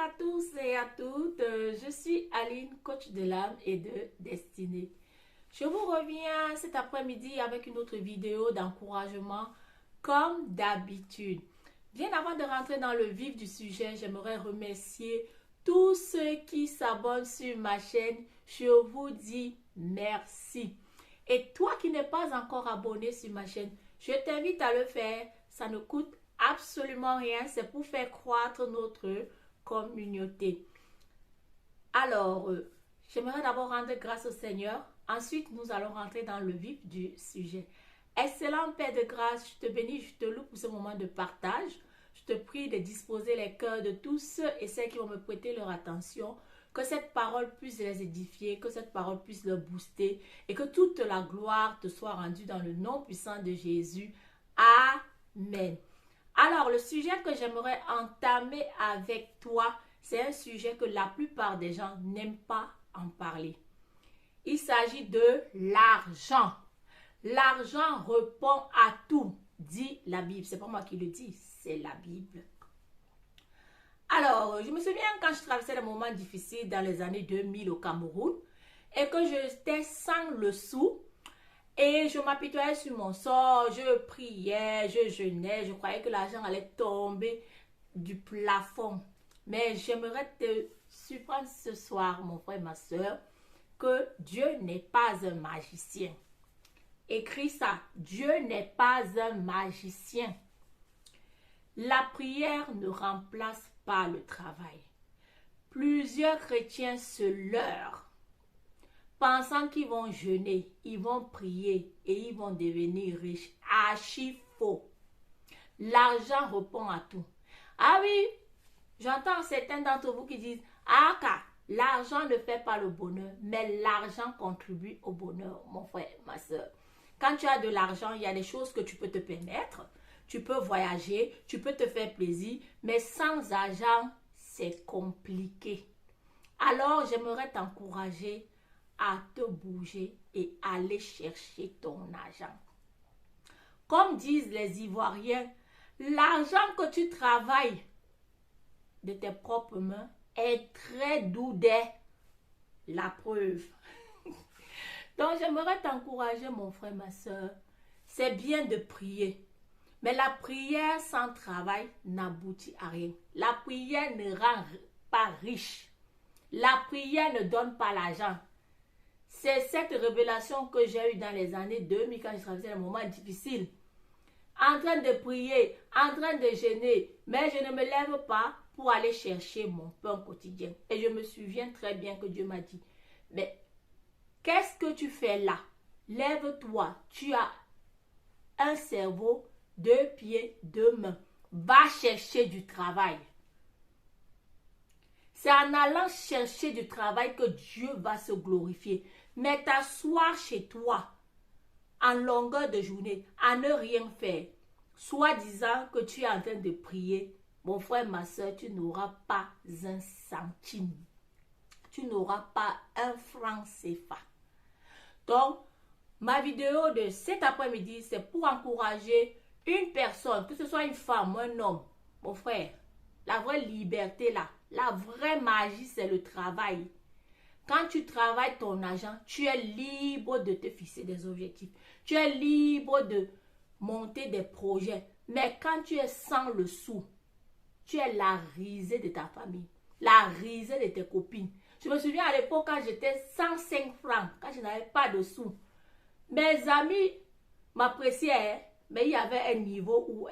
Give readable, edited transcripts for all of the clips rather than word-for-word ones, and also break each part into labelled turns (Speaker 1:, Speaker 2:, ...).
Speaker 1: à tous et à toutes, je suis Aline, coach de l'âme et de destinée. Je vous reviens cet après-midi avec une autre vidéo d'encouragement comme d'habitude. Bien avant de rentrer dans le vif du sujet, j'aimerais remercier tous ceux qui s'abonnent sur ma chaîne. Je vous dis merci. Et toi qui n'es pas encore abonné sur ma chaîne, je t'invite à le faire. Ça ne coûte absolument rien. C'est pour faire croître notre communauté. Alors, j'aimerais d'abord rendre grâce au Seigneur. Ensuite, nous allons rentrer dans le vif du sujet. Excellent Père de grâce, je te bénis, je te loue pour ce moment de partage. Je te prie de disposer les cœurs de tous ceux et celles qui vont me prêter leur attention. Que cette parole puisse les édifier, que cette parole puisse les booster et que toute la gloire te soit rendue dans le nom puissant de Jésus. Amen. Alors, le sujet que j'aimerais entamer avec toi, c'est un sujet que la plupart des gens n'aiment pas en parler. Il s'agit de l'argent. L'argent répond à tout, dit la Bible. C'est pas moi qui le dis, c'est la Bible. Alors, je me souviens quand je traversais des moments difficiles dans les années 2000 au Cameroun et que j'étais sans le sou et je m'apitoyais sur mon sort, je priais, je jeûnais, je croyais que l'argent allait tomber du plafond. Mais j'aimerais te surprendre ce soir, mon frère et ma soeur, que Dieu n'est pas un magicien. Écris ça, Dieu n'est pas un magicien. La prière ne remplace pas le travail. Plusieurs chrétiens se leurrent, pensant qu'ils vont jeûner, ils vont prier et ils vont devenir riches. Archi faux. L'argent répond à tout. Ah oui, j'entends certains d'entre vous qui disent, ah car l'argent ne fait pas le bonheur, mais l'argent contribue au bonheur, mon frère, ma soeur. Quand tu as de l'argent, il y a des choses que tu peux te permettre. Tu peux voyager, tu peux te faire plaisir, mais sans argent, c'est compliqué. Alors, j'aimerais t'encourager à te bouger et aller chercher ton argent. Comme disent les Ivoiriens, l'argent que tu travailles de tes propres mains est très doux la preuve. Donc, j'aimerais t'encourager, mon frère, ma soeur. C'est bien de prier. Mais la prière sans travail n'aboutit à rien. La prière ne rend pas riche. La prière ne donne pas l'argent. C'est cette révélation que j'ai eue dans les années 2000 quand je traversais un moment difficile. En train de prier, en train de jeûner, mais je ne me lève pas pour aller chercher mon pain quotidien. Et je me souviens très bien que Dieu m'a dit, mais qu'est-ce que tu fais là? Lève-toi, tu as un cerveau, 2 pieds, 2 mains. Va chercher du travail. C'est en allant chercher du travail que Dieu va se glorifier. Mais t'asseoir chez toi en longueur de journée, à ne rien faire, soit disant que tu es en train de prier, mon frère, ma soeur, tu n'auras pas un centime. Tu n'auras pas un franc CFA. Donc, ma vidéo de cet après-midi, c'est pour encourager une personne, que ce soit une femme ou un homme, mon frère. La vraie liberté là, la vraie magie, c'est le travail. Quand tu travailles ton argent, tu es libre de te fixer des objectifs. Tu es libre de monter des projets. Mais quand tu es sans le sou, tu es la risée de ta famille, la risée de tes copines. Je me souviens à l'époque quand j'étais 105 francs, quand je n'avais pas de sous. Mes amis m'appréciaient, mais il y avait un niveau où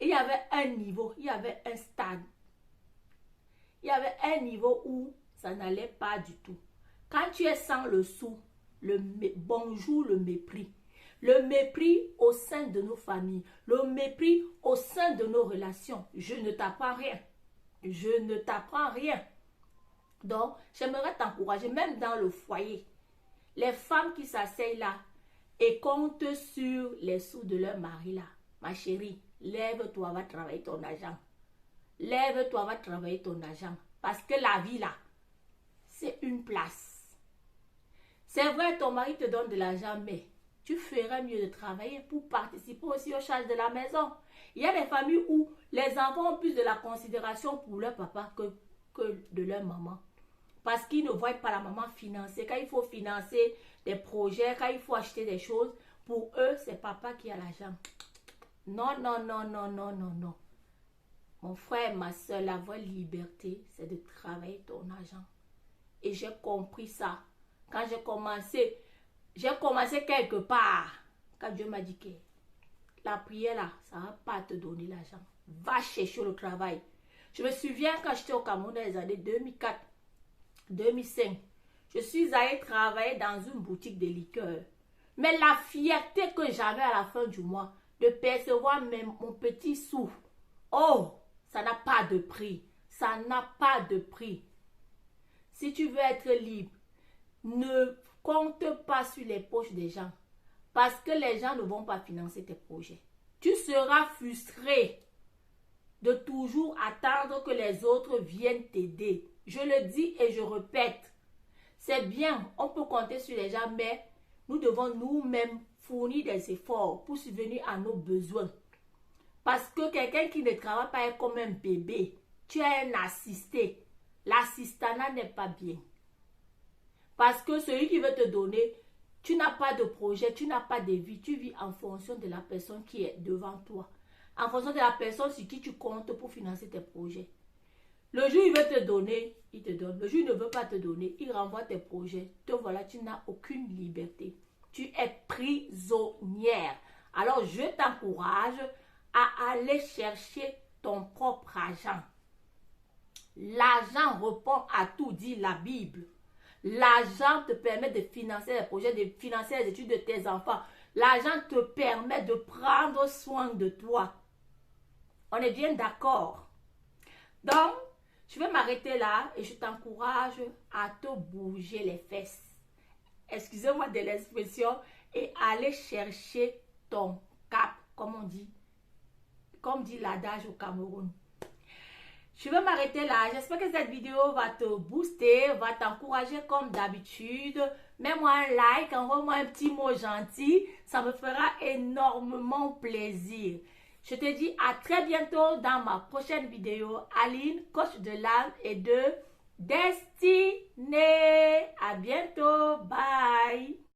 Speaker 1: il y avait un niveau, il y avait un stade. Il y avait un niveau où ça n'allait pas du tout. Quand tu es sans le sou, bonjour le mépris. Le mépris au sein de nos familles, le mépris au sein de nos relations. Je ne t'apprends rien. Je ne t'apprends rien. Donc, j'aimerais t'encourager, même dans le foyer. Les femmes qui s'asseyent là et comptent sur les sous de leur mari là. Ma chérie, lève-toi, va travailler ton argent. Lève-toi, va travailler ton argent. Parce que la vie là, c'est une place. C'est vrai, ton mari te donne de l'argent, mais tu ferais mieux de travailler pour participer aussi aux charges de la maison. Il y a des familles où les enfants ont plus de la considération pour leur papa que de leur maman. Parce qu'ils ne voient pas la maman financer. Quand il faut financer des projets, quand il faut acheter des choses, pour eux, c'est papa qui a l'argent. Non, non, non, non, non, non, non. Mon frère, ma soeur, la vraie liberté, c'est de travailler ton argent. Et j'ai compris ça. Quand j'ai commencé quelque part. Quand Dieu m'a dit que la prière là, ça ne va pas te donner l'argent. Va chercher le travail. Je me souviens quand j'étais au Cameroun dans les années 2004, 2005. Je suis allée travailler dans une boutique de liqueurs. Mais la fierté que j'avais à la fin du mois de percevoir même mon petit sou. Oh, ça n'a pas de prix. Ça n'a pas de prix. Si tu veux être libre, ne compte pas sur les poches des gens. Parce que les gens ne vont pas financer tes projets. Tu seras frustré de toujours attendre que les autres viennent t'aider. Je le dis et je répète. C'est bien, on peut compter sur les gens, mais nous devons nous-mêmes fournir des efforts pour subvenir à nos besoins. Parce que quelqu'un qui ne travaille pas est comme un bébé. Tu as un assisté. L'assistanat n'est pas bien. Parce que celui qui veut te donner, tu n'as pas de projet, tu n'as pas de vie. Tu vis en fonction de la personne qui est devant toi. En fonction de la personne sur qui tu comptes pour financer tes projets. Le jour où il veut te donner, il te donne. Le jour où il ne veut pas te donner, il renvoie tes projets. Te voilà, tu n'as aucune liberté. Tu es prisonnière. Alors, je t'encourage à aller chercher ton propre argent. L'argent répond à tout, dit la Bible. L'argent te permet de financer les projets, de financer les études de tes enfants. L'argent te permet de prendre soin de toi. On est bien d'accord. Donc, je vais m'arrêter là et je t'encourage à te bouger les fesses. Excusez-moi de l'expression. Et aller chercher ton cap, comme on dit. Comme dit l'adage au Cameroun. Je vais m'arrêter là. J'espère que cette vidéo va te booster, va t'encourager comme d'habitude. Mets-moi un like, envoie-moi un petit mot gentil. Ça me fera énormément plaisir. Je te dis à très bientôt dans ma prochaine vidéo. Aline, coach de l'âme et de destinée. À bientôt. Bye.